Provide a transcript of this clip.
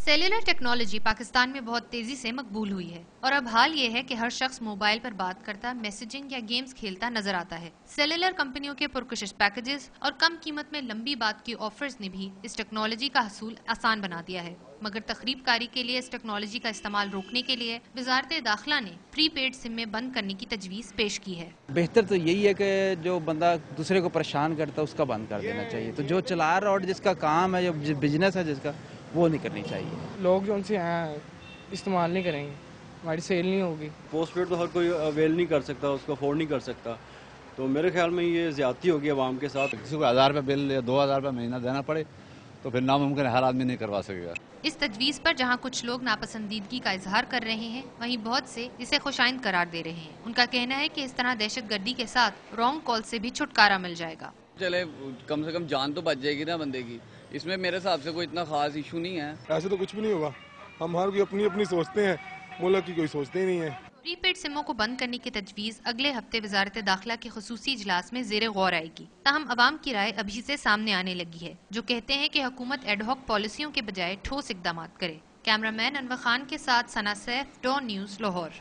Cellular technology Pakistan में बहुत तेजी से मकबूल हुई है और अब हाल ये है कि हर शख्स मोबाइल पर बात करता, मैसेजिंग या गेम्स खेलता नजर आता है। सेलुलर कंपनियों के पुरकशिश पैकेजेस और कम कीमत में लंबी बात की ऑफर्स ने भी इस टेक्नोलॉजी का हसूल आसान बना दिया है, मगर तखरीबकारी के लिए इस टेक्नोलॉजी का इस्तेमाल रोकने के लिए वजारत दाखिला ने प्री पेड सिम में बंद करने की तजवीज़ पेश की है। बेहतर तो यही है कि जो बंदा दूसरे को परेशान करता है उसका बंद कर देना चाहिए। तो जो चला रहा और जिसका काम है, जो बिजनेस है जिसका, वो नहीं करनी चाहिए। लोग जो उनसे इस्तेमाल नहीं करेंगे, हमारी सेल नहीं होगी। पोस्ट पेड तो हर कोई अवेल नहीं कर सकता, उसको अफोर्ड नहीं कर सकता, तो मेरे ख्याल में ये ज्यादती होगी अवाम के साथ। किसी को 1000 रुपये बिल या 2000 रुपये महीना देना पड़े तो फिर नामुमकिन हर आदमी नहीं करवा सकेगा। इस तजवीज़ पर जहां कुछ लोग नापसंदीदगी का इजहार कर रहे हैं, वहीं बहुत से इसे खुशाइंद करार दे रहे हैं। उनका कहना है कि इस तरह दहशतगर्दी के साथ रॉन्ग कॉल से भी छुटकारा मिल जाएगा। चले कम से कम जान तो बच जाएगी ना बंदे की, इसमें मेरे हिसाब से कोई इतना खास इशू नहीं है। ऐसे तो कुछ भी नहीं होगा, हम हर कोई अपनी अपनी सोचते हैं, मुल्क की कोई सोचते ही नहीं है। प्रीपेड सिमों को बंद करने की तजवीज़ अगले हफ्ते वजारत दाखिला के खुसूसी इजलास में ज़ेरे गौर आएगी। ताहम अवाम की राय अभी से सामने आने लगी है, जो कहते हैं कि हुकूमत एडहॉक पॉलिसियों के बजाय ठोस इकदाम करे। कैमरामैन अनवर खान के साथ सना सैफ, डॉन न्यूज़, लाहौर।